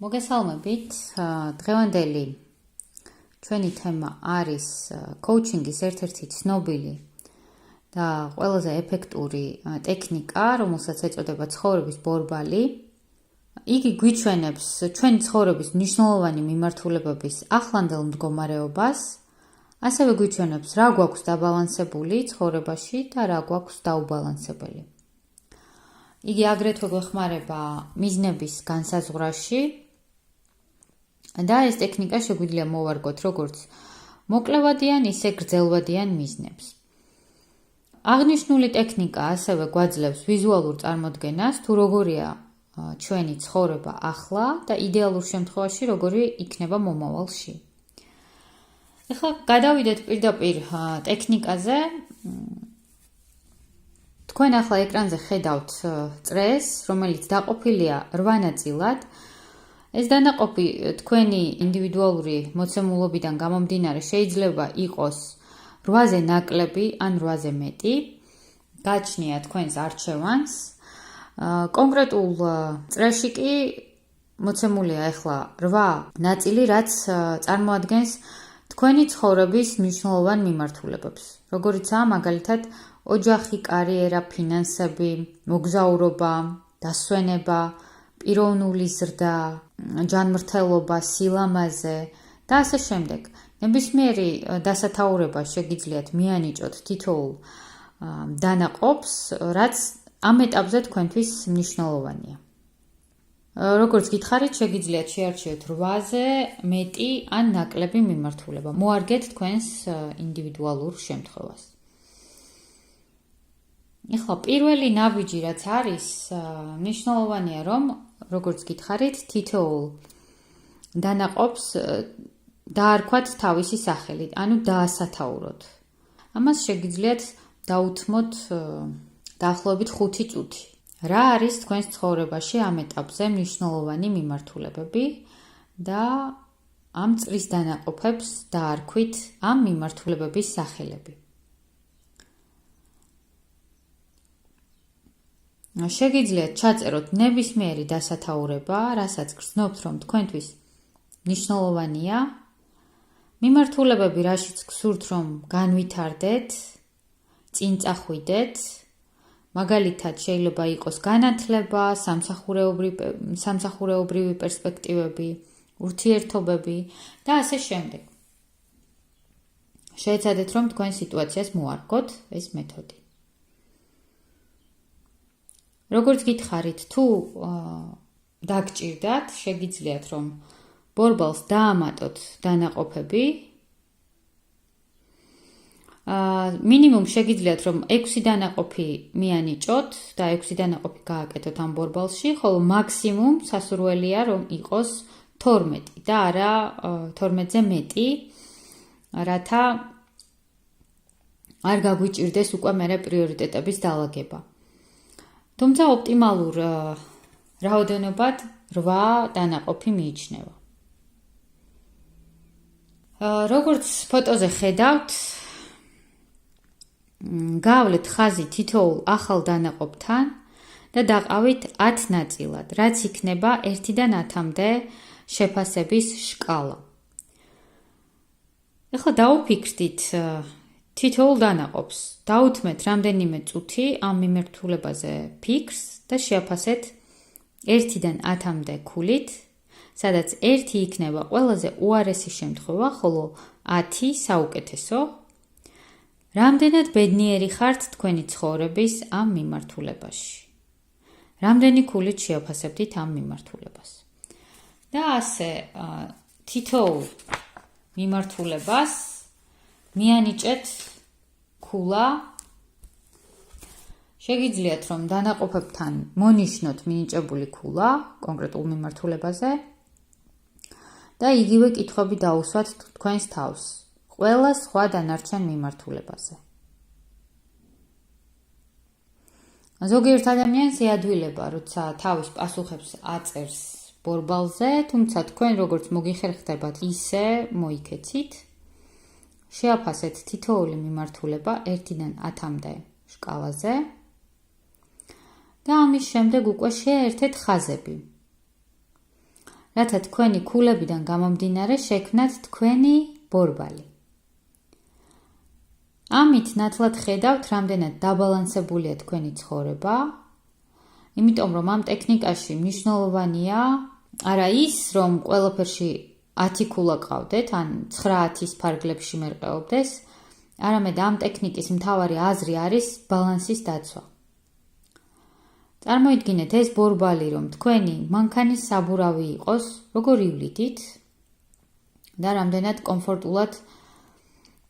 მოგესალმებით. დღევანდელი ჩვენი თემა არის კოუჩინგის ერთ-ერთი ცნობილი და ყველაზე ეფექტური ტექნიკა, რომელსაც ეწოდება ცხოვრების ბორბალი. იგი გვიჩვენებს ჩვენი ცხოვრების მნიშვნელოვანი მიმართულებების ახლანდელ მდგომარეობას, ასევე გვიჩვენებს რა გვაქვს დაბალანსებული ცხოვრებაში და რა გვაქვს დაუბალანსებელი. იგი აგრეთვე გვეხმარება მიზნების განსაზღვრაში და ეს ტექნიკა შეგვიძლია მოვარგოთ როგორც მოკლევადიან, ისე გრძელვადიან მიზნებს. აღნიშნული ტექნიკა ასევე გვაძლევს ვიზუალურ წარმოდგენას, თუ როგორია ჩვენი ცხოვრება ახლა და იდეალურ შემთხვევაში როგორი იქნება მომავალში. ეხლა გადავიდეთ პირდაპირ ტექნიკაზე. თქვენ ახლა ეკრანზე ხედავთ წრეს, რომელიც დაყოფილია 8 ნაწილად. ეს დანაყოფი თქვენი ინდივიდუალური მოცემულობიდან გამომდინარე შეიძლება იყოს 8-ზე ნაკლები ან 8-ზე მეტი. გაჩნია თქვენს არჩევანს. კონკრეტულ წრეში კი მოცემულია ახლა 8 ნაწილი, რაც წარმოადგენს თქვენი ცხოვრების მნიშვნელოვან მიმართულებებს. როგორიცაა მაგალითად ოჯახი, კარიერა, ფინანსები, მოგზაურობა, დასვენება, პიროვნული ზრდა, ჯანმრთელობა, სილამაზე და ასე შემდეგ. ნებისმიერი დასათაურება შეგიძლიათ მიანიჭოთ თითოეულ დანაყოფს, რაც ამ ეტაპზე თქვენთვის მნიშვნელოვანია. როგორც გითხარით, შეგიძლიათ შეარჩიოთ 8-ზე მეტი ან ნაკლები მიმართულება. მოარგეთ თქვენს ინდივიდუალურ შემთხვევას. ეხლა პირველი ნაბიჯი რაც არის, მნიშვნელოვანია რომ როგორც გითხარით, თითოეულ დანაყოფს დაარქვათ თავისი სახელით, ანუ დაასათაუროთ. ამას შეგიძლიათ დაუთმოთ დაახლოებით 5 წუთი. რა არის თქვენს ცხოვრებაში ამ ეტაპზე მნიშვნელოვანი მიმართულებები და ამ წრის დანაყოფებს დაარქვით ამ მიმართულებების სახელები. შეგიძლიათ ჩაწეროთ ნებისმიერი დასათაურება, რასაც გრძნობთ რომ თქვენთვის მნიშვნელოვანია. მიმართულებები, რაშიც გსურთ რომ განვითარდეთ, წინ წახვიდეთ. მაგალითად შეიძლება იყოს განათლება, სამსახურეობრივი პერსპექტივები, ურთიერთობები და ასე შემდეგ. შეეცადეთ რომ თქვენ სიტუაციას მოარგოთ ეს მეთოდი. როგორც გითხარით, თუ დაგჭირდათ, შეგიძლიათ რომ ბორბალს დაამატოთ დანაყოფები. მინიმუმ შეგიძლიათ რომ 6 დანაყოფი მიანიჭოთ და 6 დანაყოფი გააკეთოთ ამ ბორბალში, ხოლო მაქსიმუმ სასურველია რომ იყოს 12 და არა 12-ზე მეტი, რათა არ გაგვიჭირდეს უკვე მერე პრიორიტეტების დალაგება. თუმცა ოპტიმალურ რაოდენობად 8 დანაყოფი მიიჩნევა. როგორც ფოტოზე ხედავთ, გავლეთ ხაზი თითოეულ ახალ დანაყოფთან და დაყავით 10 ნაწილად, რაც იქნება 1-დან 10-მდე შეფასების შკალა. ეხლა დაუფიქრდით თითოეულ დანაყოფს, დაუთმეთ რამდენიმე წუთი ამ მიმართულებაზე ფიქრს და შეაფასეთ 1-დან 10-მდე ქულით, სადაც 1 იქნება ყველაზე უარესი შემთხვევა, ხოლო 10 საუკეთესო. რამდენად ბედნიერი ხართ თქვენი ცხოვრების ამ მიმართულებაში. რამდენი ქულით შეაფასებდით ამ მიმართულებას. და ასე თითოეულ მიმართულებას მიანიჭეთ ქულა. შეგიძლიათ რომ დანაყოფებთან მონიშნოთ მინიჭებული ქულა კონკრეტულ მიმართულებაზე და იგივე კითხვები დაუსვათ თქვენს თავს ყველა სხვა დანარჩენ მიმართულებაზე. ზოგიერთ ადამიანს ეადვილება, როცა თავის პასუხებს აწერს ბორბალზე, თუმცა თქვენ როგორც მოგიხერხდებათ, ისე მოიქეცით. შეაფასეთ თითოეული მიმართულება 1-დან 10-მდე შკალაზე და ამის შემდეგ უკვე შეერთეთ ხაზები. რათა თქვენი ქულებიდან გამომდინარე შექმნათ თქვენი ბორბალი. ამით ნათლად ხედავთ, რამდენად დაბალანსებულია თქვენი ცხოვრება, იმიტომ რომ ამ ტექნიკაში მნიშვნელოვანია არა ის, რომ ყველაფერში 10 ქულა ყავდეთ, ან 9-10 ფარგლებში მერყეობდეს, არამედ ამ ტექნიკის მთავარი აზრი არის ბალანსის დაცვა. წარმოიდგინეთ ეს ბორბალი, რომ თქვენი მანქანის საბურავი იყოს, როგორ ივლიდით და რამდენად კომფორტულად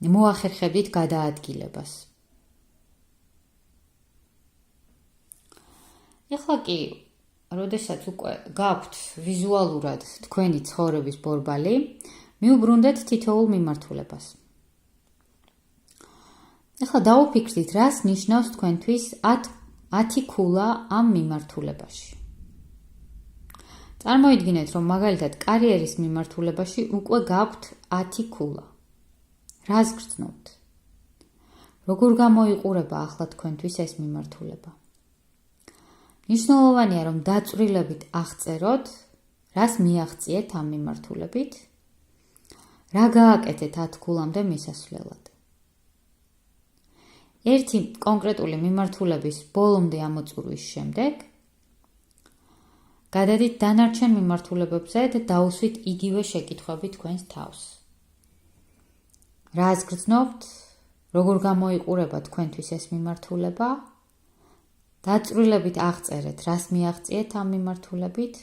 მოახერხებდით გადაადგილებას. ეხლა კი, როდესაც უკვე გაქვთ ვიზუალურად თქვენი ცხოვრების ბორბალი, მიუბრუნდეთ თითოეულ მიმართულებას. ეხლა დაუფიქრდით, რას ნიშნავს თქვენთვის 10 ქულა ამ მიმართულებაში. წარმოიდგინეთ, რომ მაგალითად კარიერის მიმართულებაში უკვე გაქვთ 10 ქულა. რას გრძნობთ? როგორ გამოიყურება ახლა თქვენთვის ეს მიმართულება? მნიშვნელოვანია, რომ დაწვრილებით აღწეროთ, რას მიაღწიეთ ამ მიმართულებით, რა გააკეთეთ 10 ქულამდე მისასვლელად. ერთი კონკრეტული მიმართულების ბოლომდე ამოწურვის შემდეგ გადადით დანარჩენ მიმართულებებზე და დაუსვით იგივე შეკითხვები თქვენს თავს. რას გრძნობთ, როგორ გამოიყურება თქვენთვის ეს მიმართულება, დაწვრილებით აღწერეთ, რას მიაღწიეთ ამ მიმართულებით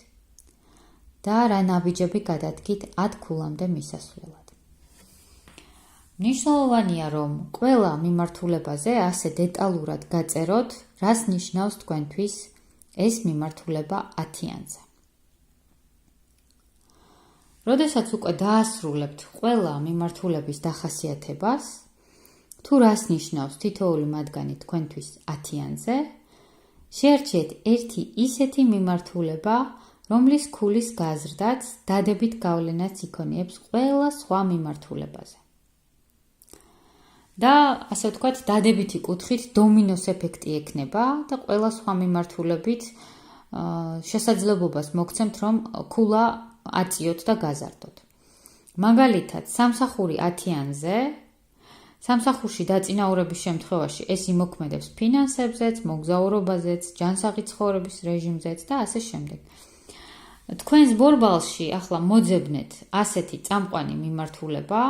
და რა ნაბიჯები გადადგით 10 ქულამდე მისასვლელად. მნიშვნელოვანია, რომ ყველა მიმართულებაზე ასე დეტალურად გაწეროთ, რას ნიშნავს თქვენთვის ეს მიმართულება 10-იანზე. როდესაც უკვე დაასრულებთ ყველა მიმართულების დახასიათებას, თუ რას ნიშნავს თითოეული მათგანი თქვენთვის 10-იანზე, შეარჩიეთ ერთი ისეთი მიმართულება, რომლის ქულის გაზრდაც დადებით გავლენას იქონიებს ყველა სხვა მიმართულებაზე. და ასე ვთქვათ, დადებითი კუთხით დომინოს ეფექტი ექნება და ყველა სხვა მიმართულებით შესაძლებლობას მოგცემთ, რომ ქულა აწიოთ და გაზარდოთ. მაგალითად, სამსახური 10-იანზე, სამსახურში დაწინაურების შემთხვევაში ეს იმოქმედებს ფინანსებზეც, მოგზაურობაზეც, ჯანსაღი ცხოვრების რეჟიმზეც და ასე შემდეგ. თქვენს ბორბალში ახლა მოძებნეთ ასეთი წამყვანი მიმართულება,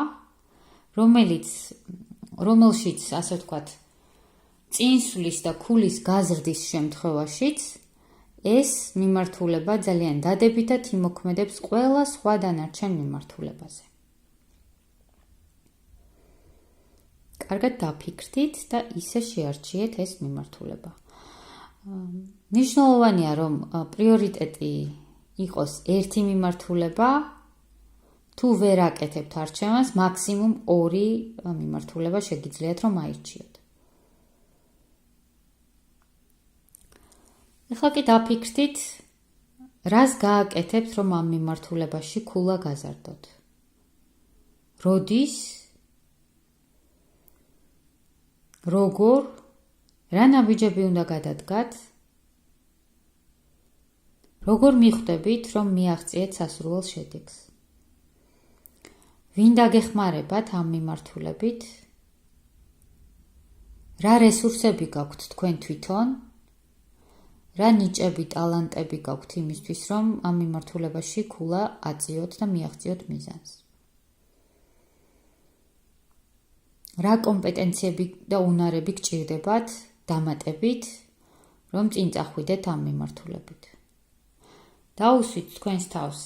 რომელშიც, ასე ვთქვათ, წინსვლის და ქულის გაზრდის შემთხვევაშიც ეს მიმართულება ძალიან დადებითად იმოქმედებს ყველა სხვა დანარჩენ მიმართულებაზე. კარგად დაფიქრდით და ისე შეარჩიეთ ეს მიმართულება. მნიშვნელოვანია, რომ პრიორიტეტი იყოს ერთი მიმართულება, თუ ვერ აკეთებთ არჩევანს, მაქსიმუმ 2 მიმართულება შეგიძლიათ რომ აირჩიოთ. ეხლა კი დაფიქრდით, რას გააკეთებთ, რომ ამ მიმართულებაში ქულა გაზარდოთ. როდის, როგორ, რა ნაბიჯები უნდა გადადგათ, როგორ მიხვდებით, რომ მიაღწიეთ სასურველ შედეგს. ვინ დაგეხმარებათ ამ მიმართულებით, რა რესურსები გაქვთ თქვენ თვითონ, რა ნიჭები, ტალანტები გაქვთ იმისთვის, რომ ამ მიმართულებაში ქულა აწიოთ და მიაღწიოთ მიზანს. რა კომპეტენციები და უნარები გჭირდებათ დამატებით, რომ წინ წახვიდეთ ამ მიმართულებით. დაუსვით თქვენს თავს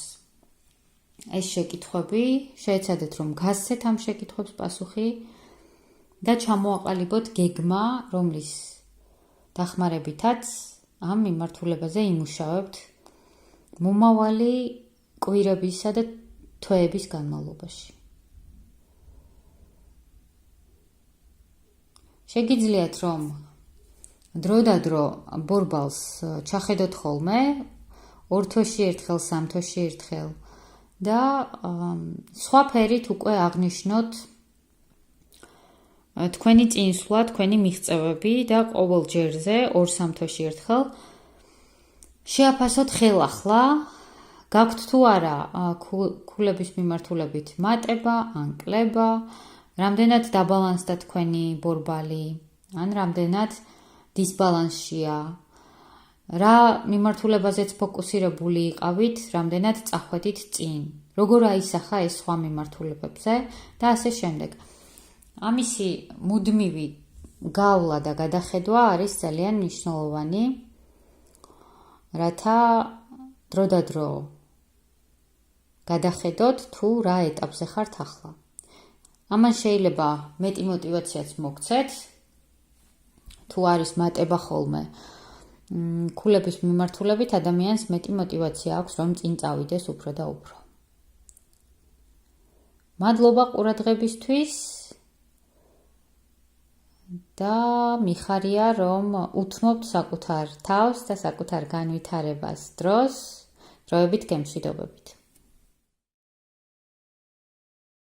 ეს შეკითხვები, შეეცადეთ რომ გასცეთ ამ შეკითხვებს პასუხი და ჩამოაყალიბოთ გეგმა, რომლის დახმარებითაც ამ მიმართულებაზე იმუშავებთ მომავალი კვირებისა და თვეების განმავლობაში. შეგიძლიათ რომ დრო და დრო ბორბალს ჩახედოთ ხოლმე 2 თვეში ერთხელ, 3 თვეში ერთხელ და სხვა ფერით უკვე აღნიშნოთ თქვენი წინსვლა, თქვენი მიღწევები და ყოველ ჯერზე 2-3 თვეში ერთხელ შეაფასოთ ხელახლა გაქვთ თუ არა ქულების მიმართულებით მატება ან კლება, რამდენად დაბალანსდა თქვენი ბორბალი, ან რამდენად დისბალანსშია, რა მიმართულებაზეც ფოკუსირებული იყავით, რამდენად წახვედით წინ, როგორ აისახა ეს სხვა მიმართულებებზე და ასე შემდეგ. ამისი მუდმივი გავლა და გადახედვა არის ძალიან მნიშვნელოვანი, რათა დროდადრო გადახედოთ თუ რა ეტაპზე ხართ ახლა. ამან შეიძლება მეტი мотиваციაც მოგცეთ, თუ არის მატება ხოლმე ქულების მიმართულებით, ადამიანს მეტი мотиваცია აქვს, რომ წინ წავიდეს უფრო და უფრო. მადლობა ყურადღებისთვის და მიხარია, რომ უთმობთ საკუთარ თავს და საკუთარ განვითარებას დროებით გემშვიდობებით.